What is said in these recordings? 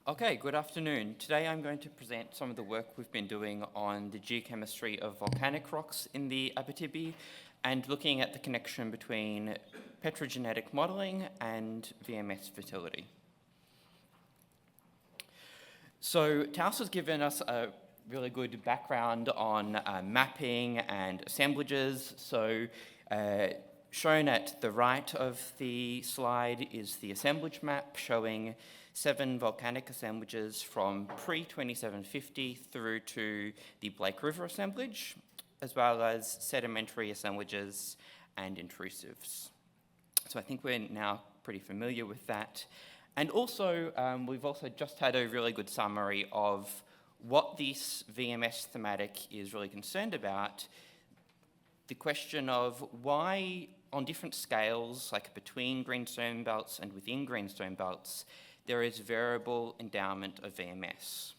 Okay, good afternoon. Today I'm going to present some of the work we've been doing on the geochemistry of volcanic rocks in the Abitibi and looking at the connection between petrogenetic modelling and VMS fertility. So Taos has given us a really good background on mapping and assemblages. So shown at the right of the slide is the assemblage map showing 7 volcanic assemblages from pre-2750 through to the Blake River assemblage, as well as sedimentary assemblages and intrusives. So I think we're now pretty familiar with that. And also, we've also just had a really good summary of what this VMS thematic is really concerned about. The question of why, on different scales, like between greenstone belts and within greenstone belts, there is variable endowment of VMS.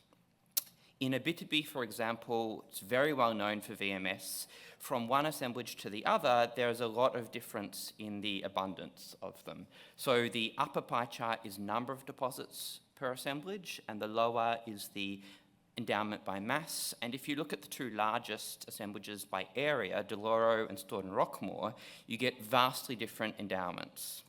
In Abitibi, for example, it's very well known for VMS. From one assemblage to the other, there is a lot of difference in the abundance of them. So the upper pie chart is number of deposits per assemblage, and the lower is the endowment by mass. And if you look at the two largest assemblages by area, Deloro and Stoughton Rockmore, you get vastly different endowments.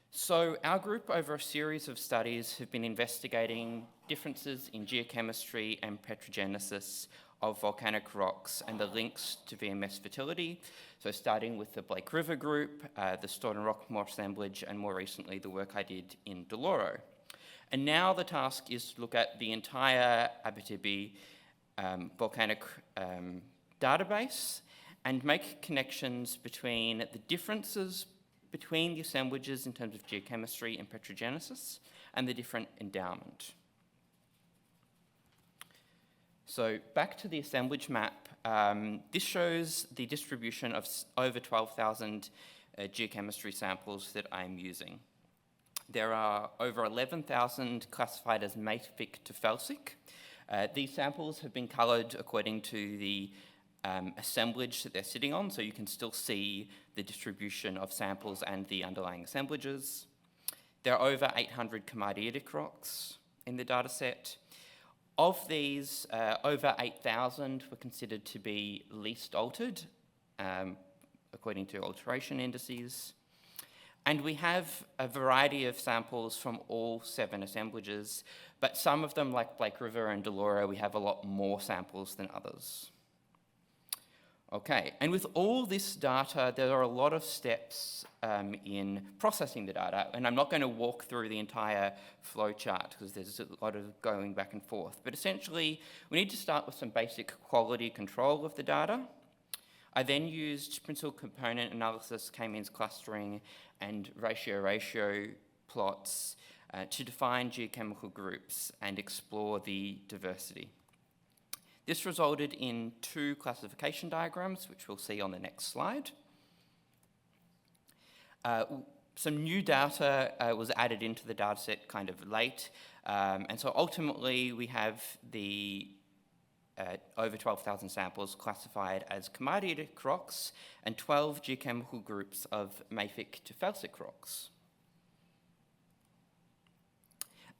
So our group, over a series of studies, have been investigating differences in geochemistry and petrogenesis of volcanic rocks and the links to VMS fertility. So starting with the Blake River group, the Stoughton Rockmore assemblage, and more recently the work I did in Deloro. And now the task is to look at the entire Abitibi volcanic database and make connections between the differences between the assemblages in terms of geochemistry and petrogenesis and the different endowment. So back to the assemblage map, this shows the distribution of over 12,000 geochemistry samples that I'm using. There are over 11,000 classified as mafic to felsic. These samples have been coloured according to the assemblage that they're sitting on, so you can still see the distribution of samples and the underlying assemblages. There are over 800 komatiitic rocks in the data set. Of these, over 8,000 were considered to be least altered, according to alteration indices. And we have a variety of samples from all 7 assemblages, but some of them, like Blake River and Deloro, we have a lot more samples than others. Okay, and with all this data, there are a lot of steps in processing the data, and I'm not going to walk through the entire flow chart because there's a lot of going back and forth. But essentially, we need to start with some basic quality control of the data. I then used principal component analysis, k-means clustering, and ratio plots to define geochemical groups and explore the diversity. This resulted in 2 classification diagrams, which we'll see on the next slide. Some new data was added into the dataset kind of late, and so ultimately we have the over 12,000 samples classified as komatiitic rocks and 12 geochemical groups of mafic to felsic rocks.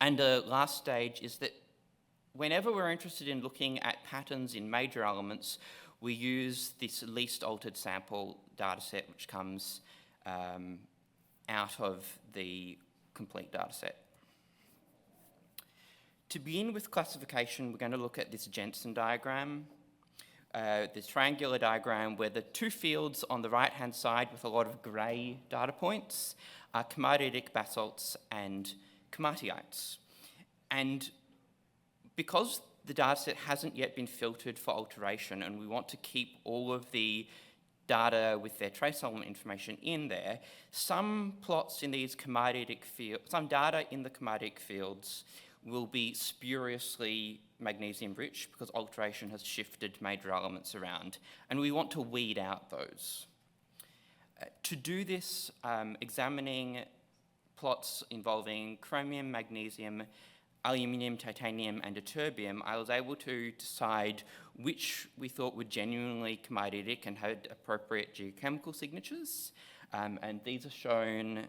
And the last stage is that whenever we're interested in looking at patterns in major elements, we use this least altered sample dataset, which comes out of the complete dataset. To begin with classification, we're going to look at this Jensen diagram, this triangular diagram where the 2 fields on the right-hand side with a lot of grey data points are komatiitic basalts and komatiites. And because the dataset hasn't yet been filtered for alteration and we want to keep all of the data with their trace element information in there, some plots in these komatiitic fields, some data in the komatiitic fields will be spuriously magnesium rich because alteration has shifted major elements around, and we want to weed out those. To do this, examining plots involving chromium, magnesium, aluminium, titanium, and ytterbium, I was able to decide which we thought were genuinely komatiitic and had appropriate geochemical signatures. And these are shown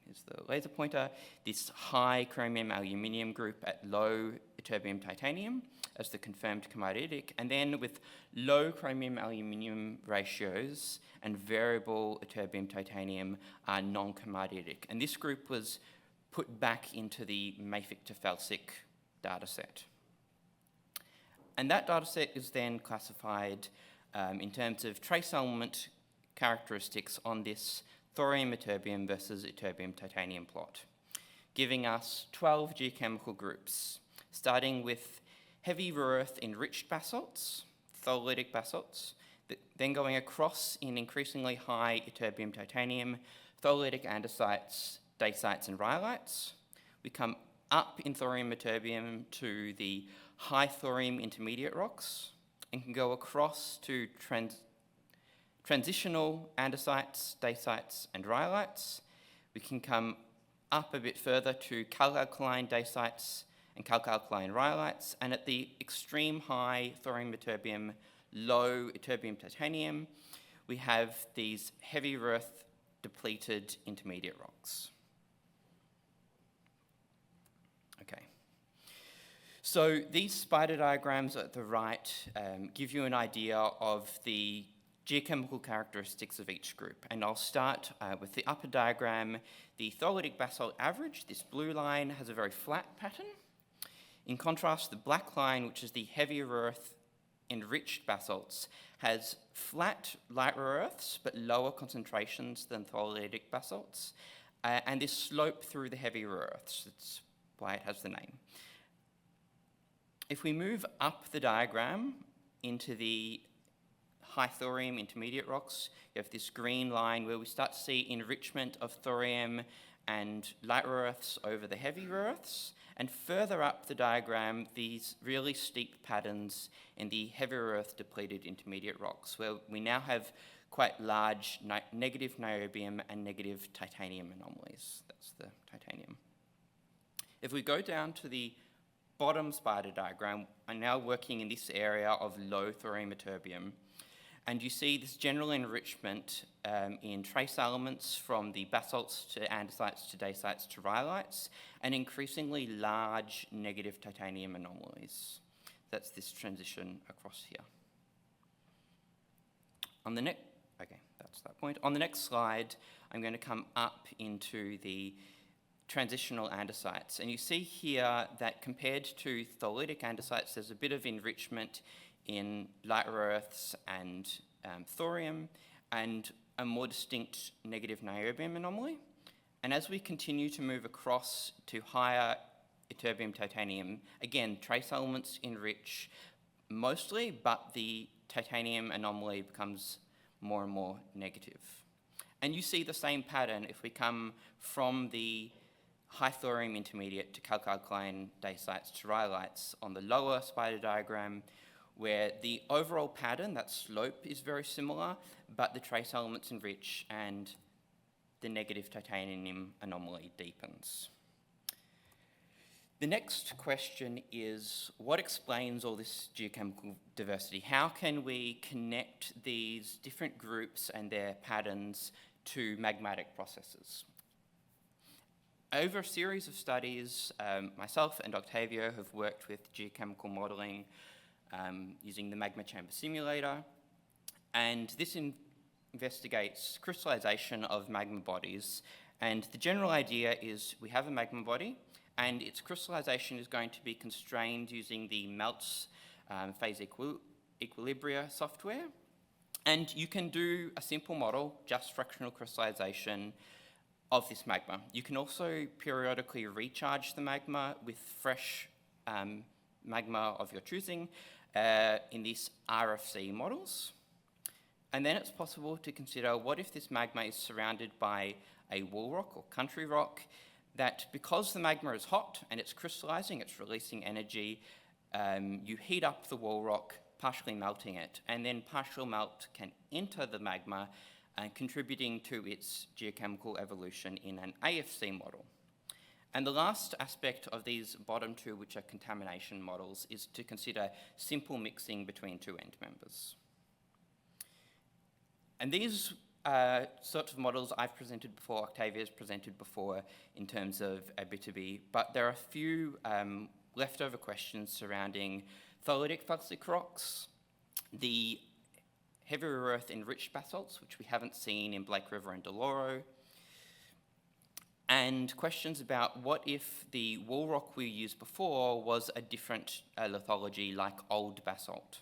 here's the laser pointer, this high chromium aluminium group at low ytterbium titanium as the confirmed chemidetic, and then with low chromium aluminium ratios and variable ytterbium titanium are non-chemidetic. And this group was put back into the mafic to felsic dataset. And that dataset is then classified in terms of trace element characteristics on this thorium ytterbium versus ytterbium titanium plot, giving us 12 geochemical groups, starting with heavy rare earth enriched basalts, thallitic basalts, then going across in increasingly high ytterbium titanium, thallitic andesites, dacites and rhyolites. We come up in thorium ytterbium to the high thorium intermediate rocks and can go across to transitional andesites, dacites and rhyolites. We can come up a bit further to calc-alkaline dacites and calc-alkaline rhyolites, and at the extreme high thorium ytterbium, low ytterbium titanium, we have these heavy rare earth depleted intermediate rocks. Okay. So these spider diagrams at the right give you an idea of the geochemical characteristics of each group. And I'll start with the upper diagram. The thallitic basalt average, this blue line, has a very flat pattern. In contrast, the black line, which is the heavier earth enriched basalts, has flat light rare earths but lower concentrations than thallitic basalts, and this slope through the heavy rare earths. That's why it has the name. If we move up the diagram into the high thorium intermediate rocks, you have this green line where we start to see enrichment of thorium and light rare earths over the heavy rare earths, and further up the diagram, these really steep patterns in the heavy rare earth depleted intermediate rocks, where we now have quite large negative niobium and negative titanium anomalies. That's the titanium. If we go down to the bottom spider diagram, I'm now working in this area of low thorium ytterbium, and you see this general enrichment in trace elements from the basalts to andesites to dacites to rhyolites, and increasingly large negative titanium anomalies. That's this transition across here. Okay, that's that point. On the next slide, I'm going to come up into the transitional andesites, and you see here that compared to thallitic andesites, there's a bit of enrichment in light rare earths and thorium, and a more distinct negative niobium anomaly. And as we continue to move across to higher ytterbium titanium, again, trace elements enrich mostly, but the titanium anomaly becomes more and more negative. And you see the same pattern if we come from the high thorium intermediate to calc-alkaline dacites to rhyolites on the lower spider diagram, where the overall pattern, that slope, is very similar, but the trace elements enrich and the negative titanium anomaly deepens. The next question is, what explains all this geochemical diversity? How can we connect these different groups and their patterns to magmatic processes? Over a series of studies, myself and Octavio have worked with geochemical modelling using the magma chamber simulator, and this investigates crystallization of magma bodies. And the general idea is we have a magma body, and its crystallization is going to be constrained using the MELTS phase equilibria software. And you can do a simple model, just fractional crystallization of this magma. You can also periodically recharge the magma with fresh magma of your choosing in these RFC models. And then it's possible to consider, what if this magma is surrounded by a wall rock or country rock, that because the magma is hot and it's crystallizing, it's releasing energy, you heat up the wall rock, partially melting it, and then partial melt can enter the magma, contributing to its geochemical evolution in an AFC model. And the last aspect of these bottom two, which are contamination models, is to consider simple mixing between two end members. And these sorts of models I've presented before, Octavia's presented before in terms of Abitibi, but there are a few leftover questions surrounding tholeiitic felsic rocks, the heavier earth enriched basalts, which we haven't seen in Blake River and Deloro, and questions about what if the wall rock we used before was a different lithology like old basalt.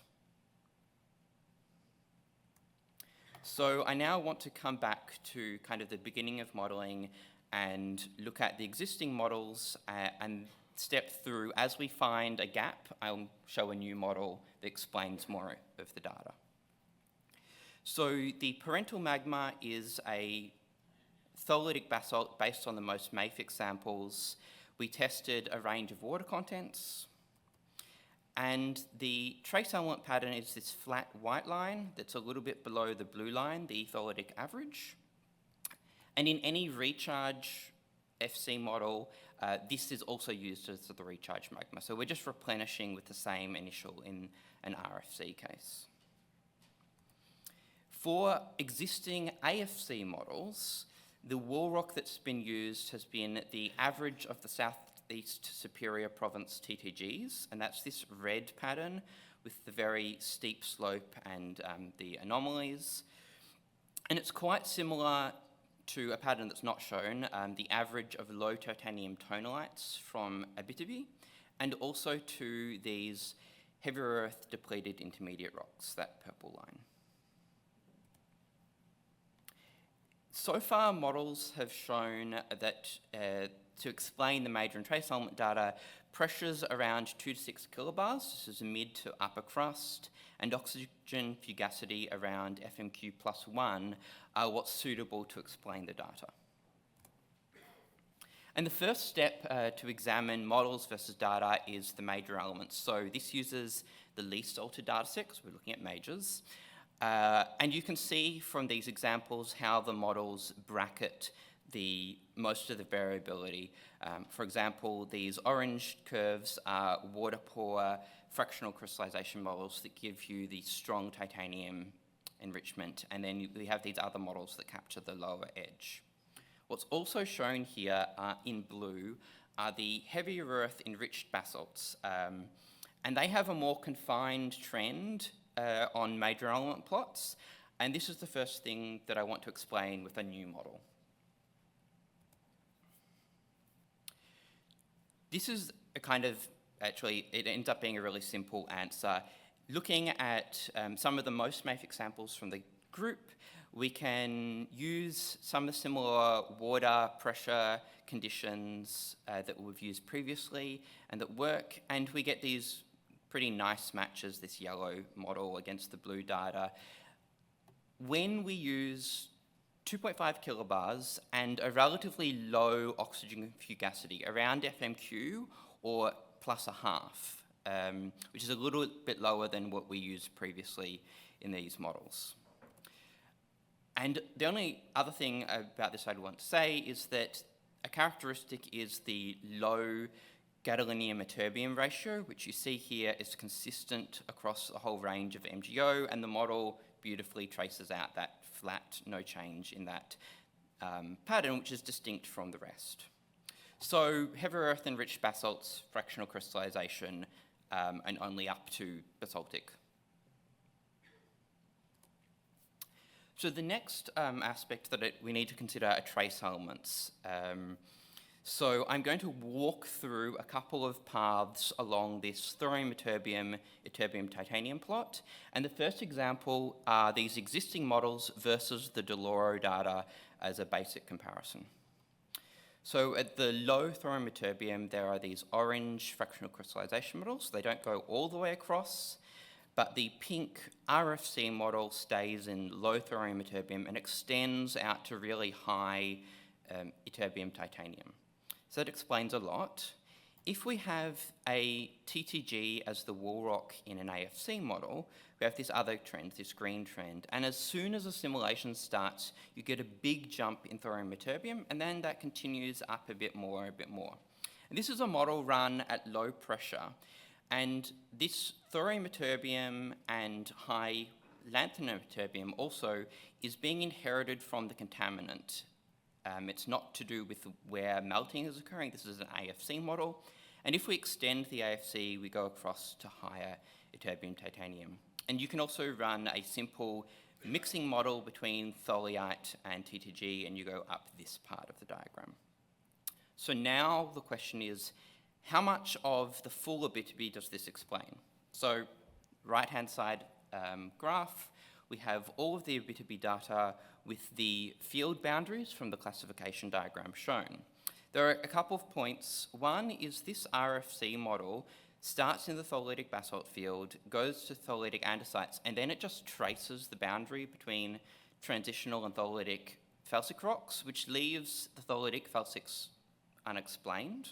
So I now want to come back to kind of the beginning of modelling and look at the existing models and step through. As we find a gap, I'll show a new model that explains more of the data. So the parental magma is a tholeiitic basalt based on the most mafic samples. We tested a range of water contents, and the trace element pattern is this flat white line that's a little bit below the blue line, the tholeiitic average. And in any recharge FC model, this is also used as the recharge magma. So we're just replenishing with the same initial in an RFC case. For existing AFC models, the wall rock that's been used has been the average of the Southeast Superior Province TTGs, and that's this red pattern with the very steep slope and the anomalies. And it's quite similar to a pattern that's not shown, the average of low titanium tonalites from Abitibi, and also to these heavier earth depleted intermediate rocks, that purple line. So far, models have shown that to explain the major and trace element data, pressures around 2 to 6 kilobars, this is a mid to upper crust, and oxygen fugacity around FMQ plus 1 are what's suitable to explain the data. And the first step to examine models versus data is the major elements. So this uses the least altered data set, because we're looking at majors. And you can see from these examples how the models bracket most of the variability. For example, these orange curves are water poor fractional crystallization models that give you the strong titanium enrichment, and then we have these other models that capture the lower edge. What's also shown here in blue are the heavier earth enriched basalts, and they have a more confined trend on major element plots, and this is the first thing that I want to explain with a new model. This is a kind of, actually, it ends up being a really simple answer. Looking at some of the most mafic samples from the group, we can use some of the similar water pressure conditions that we've used previously and that work, and we get these pretty nice matches, this yellow model against the blue data. When we use 2.5 kilobars and a relatively low oxygen fugacity, around FMQ or plus a half, which is a little bit lower than what we used previously in these models. And the only other thing about this I'd want to say is that a characteristic is the low gadolinium-ytterbium ratio, which you see here is consistent across a whole range of MgO, and the model beautifully traces out that flat, no change in that pattern, which is distinct from the rest. So heavier earth enriched basalts, fractional crystallization, and only up to basaltic. So the next aspect that we need to consider are trace elements. So I'm going to walk through a couple of paths along this thorium-ytterbium, ytterbium-titanium plot. And the first example are these existing models versus the Deloro data as a basic comparison. So at the low thorium-ytterbium, there are these orange fractional crystallization models. They don't go all the way across, but the pink RFC model stays in low thorium-ytterbium and extends out to really high ytterbium-titanium. So that explains a lot. If we have a TTG as the wall rock in an AFC model, we have this other trend, this green trend, and as soon as assimilation starts, you get a big jump in thorium-ytterbium, and then that continues up a bit more. And this is a model run at low pressure, and this thorium-ytterbium and high lanthanum ytterbium also is being inherited from the contaminant. It's not to do with where melting is occurring. This is an AFC model. And if we extend the AFC, we go across to higher ytterbium titanium. And you can also run a simple mixing model between tholite and TTG, and you go up this part of the diagram. So now the question is, how much of the full Abitibi does this explain? So right-hand side graph, we have all of the Abitibi data with the field boundaries from the classification diagram shown. There are a couple of points. One is this RFC model starts in the tholeitic basalt field, goes to tholeitic andesites, and then it just traces the boundary between transitional and tholeitic felsic rocks, which leaves the tholeitic felsics unexplained.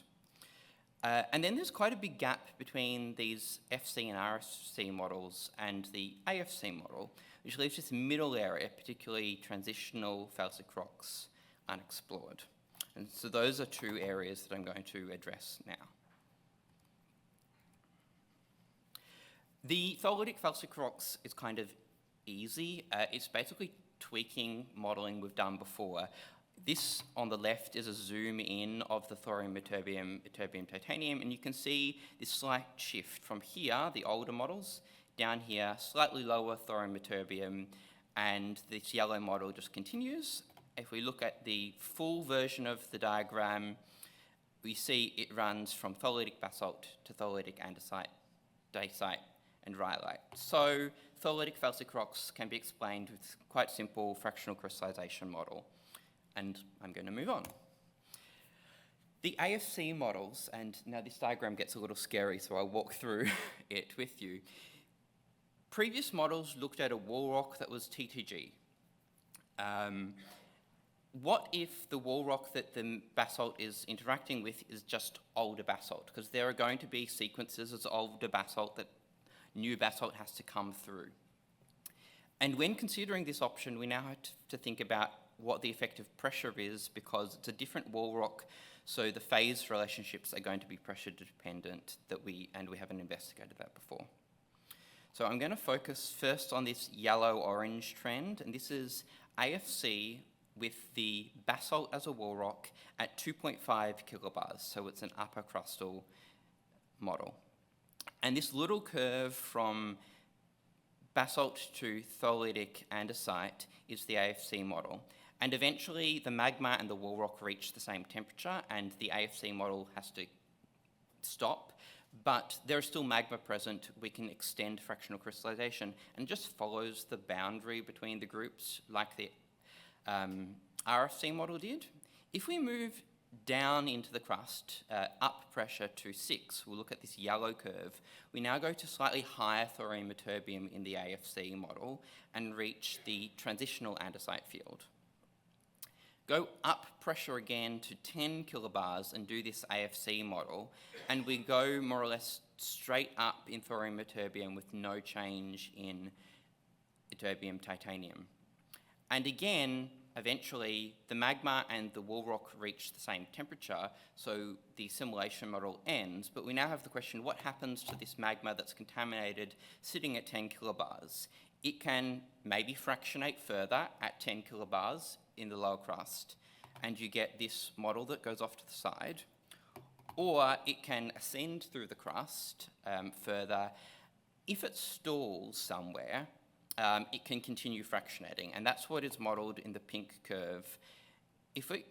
And then there's quite a big gap between these FC and RFC models and the AFC model, which leaves this middle area, particularly transitional felsic rocks, unexplored. And so those are two areas that I'm going to address now. The tholeitic felsic rocks is kind of easy. It's basically tweaking modelling we've done before. This on the left is a zoom in of the thorium, ytterbium, titanium, and you can see this slight shift from here, the older models, down here, slightly lower thorium, ytterbium, and this yellow model just continues. If we look at the full version of the diagram, we see it runs from tholeitic basalt to tholeitic andesite, dacite, and rhyolite. So tholeitic felsic rocks can be explained with quite simple fractional crystallization model. And I'm going to move on. The AFC models, and now this diagram gets a little scary, so I'll walk through it with you. Previous models looked at a wall rock that was TTG. What if the wall rock that the basalt is interacting with is just older basalt? Because there are going to be sequences of older basalt that new basalt has to come through. And when considering this option, we now have to think about what the effective pressure is, because it's a different wall rock, so the phase relationships are going to be pressure dependent, we haven't investigated that before. So I'm going to focus first on this yellow-orange trend, and this is AFC with the basalt as a wall rock at 2.5 kilobars, so it's an upper crustal model. And this little curve from basalt to tholeitic andesite is the AFC model. And eventually the magma and the wall rock reach the same temperature and the AFC model has to stop, but there is still magma present. We can extend fractional crystallization, and it just follows the boundary between the groups like the RFC model did. If we move down into the crust, up pressure to 6, we'll look at this yellow curve. We now go to slightly higher thorium ytterbium in the AFC model and reach the transitional andesite field. Go up pressure again to 10 kilobars and do this AFC model, and we go more or less straight up in thorium ytterbium with no change in ytterbium titanium. And again, eventually, the magma and the wall rock reach the same temperature, so the assimilation model ends, but we now have the question, what happens to this magma that's contaminated sitting at 10 kilobars? It can maybe fractionate further at 10 kilobars in the lower crust, and you get this model that goes off to the side, or it can ascend through the crust further. If it stalls somewhere, it can continue fractionating, and that's what is modelled in the pink curve. If it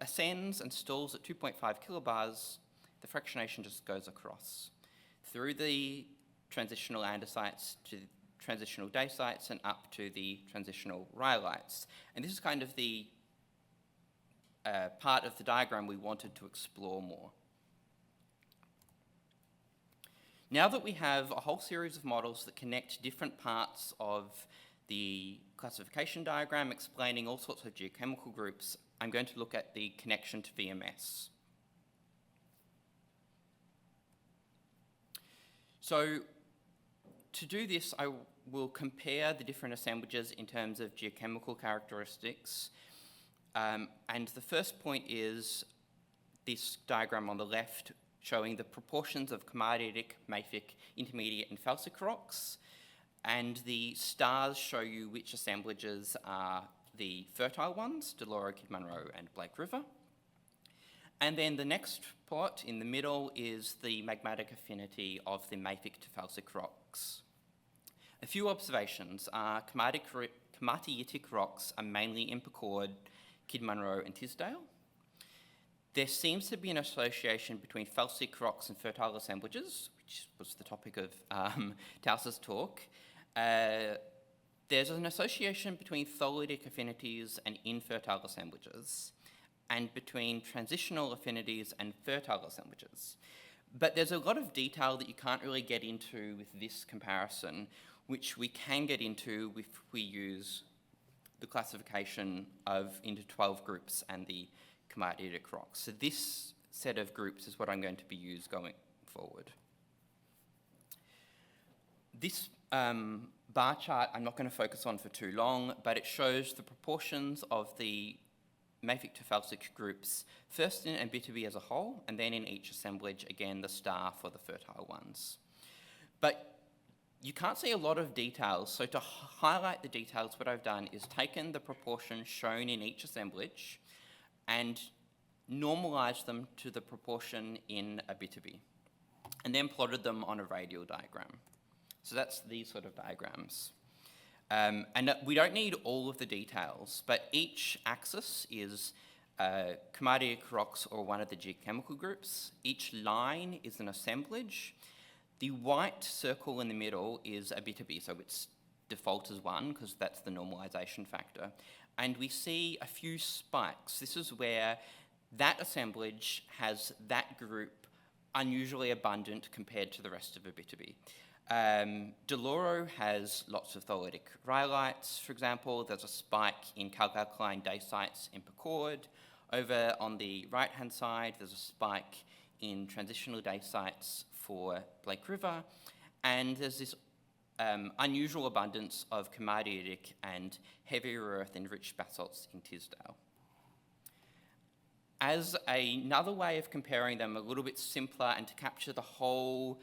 ascends and stalls at 2.5 kilobars, the fractionation just goes across through the transitional andesites to transitional dacites and up to the transitional rhyolites. And this is kind of the part of the diagram we wanted to explore more. Now that we have a whole series of models that connect different parts of the classification diagram explaining all sorts of geochemical groups, I'm going to look at the connection to VMS. So to do this, I will compare the different assemblages in terms of geochemical characteristics. And the first point is this diagram on the left showing the proportions of komatitic, mafic, intermediate and felsic rocks. And the stars show you which assemblages are the fertile ones, Deloro, Kid Munro, and Blake River. And then the next plot in the middle is the magmatic affinity of the mafic to felsic rocks. A few observations are komatiitic rocks are mainly in Pecord, Kid Munro, and Tisdale. There seems to be an association between felsic rocks and fertile assemblages, which was the topic of Taus's talk. There's an association between tholitic affinities and infertile assemblages, and between transitional affinities and fertile assemblages. But there's a lot of detail that you can't really get into with this comparison, which we can get into if we use the classification into 12 groups and the komatiitic rocks. So this set of groups is what I'm going to be used going forward. This bar chart I'm not going to focus on for too long, but it shows the proportions of the mafic to felsic groups, first in Abitibi as a whole, and then in each assemblage, again, the star for the fertile ones. But you can't see a lot of details, so to highlight the details, what I've done is taken the proportions shown in each assemblage and normalised them to the proportion in Abitibi, and then plotted them on a radial diagram. So that's these sort of diagrams. And we don't need all of the details, but each axis is komatiitic rocks or one of the geochemical groups. Each line is an assemblage. The white circle in the middle is Abitibi, so its default is 1 because that's the normalisation factor. And we see a few spikes. This is where that assemblage has that group unusually abundant compared to the rest of Abitibi. Deloro has lots of tholitic rhyolites, for example. There's a spike in subalkaline dacites in Pecord. Over on the right-hand side, there's a spike in transitional dacites for Blake River. And there's this unusual abundance of komatiitic and heavier earth-enriched basalts in Tisdale. As another way of comparing them, a little bit simpler and to capture the whole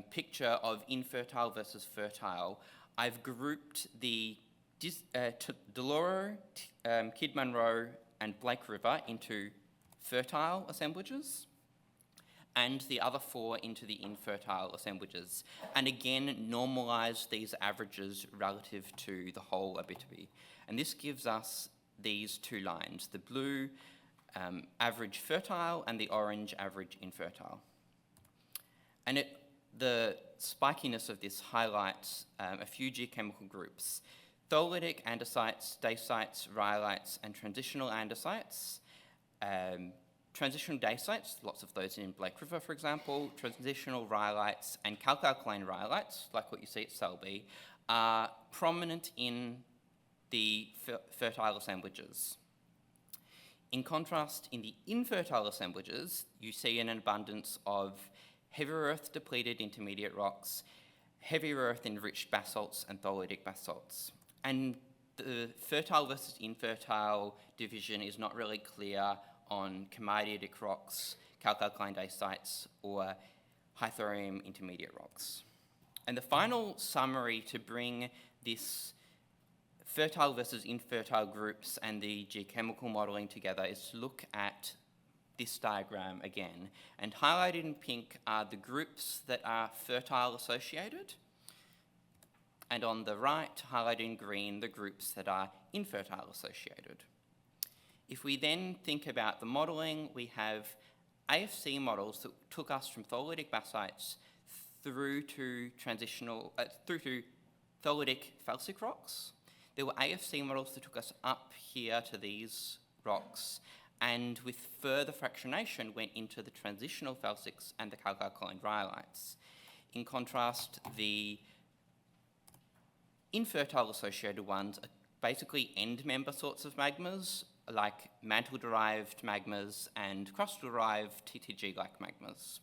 picture of infertile versus fertile, I've grouped the Deloro, Kid Munro, and Blake River into fertile assemblages, and the other 4 into the infertile assemblages, and again normalise these averages relative to the whole Abitibi. And this gives us these 2 lines, the blue average fertile and the orange average infertile. And the spikiness of this highlights a few geochemical groups: tholitic andesites, dacites, rhyolites, and transitional andesites. Transitional dacites, lots of those in Blake River, for example, transitional rhyolites and subalkaline rhyolites, like what you see at Selby, are prominent in the fertile assemblages. In contrast, in the infertile assemblages, you see an abundance of heavier earth depleted intermediate rocks, heavier earth enriched basalts, and tholitic basalts. And the fertile versus infertile division is not really clear on komatiitic rocks, subalkaline dacites, or high thorium intermediate rocks. And the final summary to bring this fertile versus infertile groups and the geochemical modelling together is to look at this diagram again. And highlighted in pink are the groups that are fertile associated, and on the right, highlighted in green, the groups that are infertile associated. If we then think about the modelling, we have AFC models that took us from tholitic basalts through to tholitic felsic rocks. There were AFC models that took us up here to these rocks, and with further fractionation went into the transitional felsics and the subalkaline rhyolites. In contrast, the infertile associated ones are basically end member sorts of magmas, like mantle-derived magmas and crust-derived TTG-like magmas.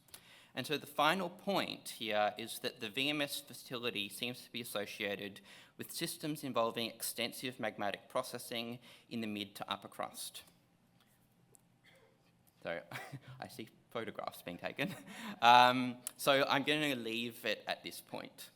And so the final point here is that the VMS fertility seems to be associated with systems involving extensive magmatic processing in the mid to upper crust. So I see photographs being taken. So I'm going to leave it at this point.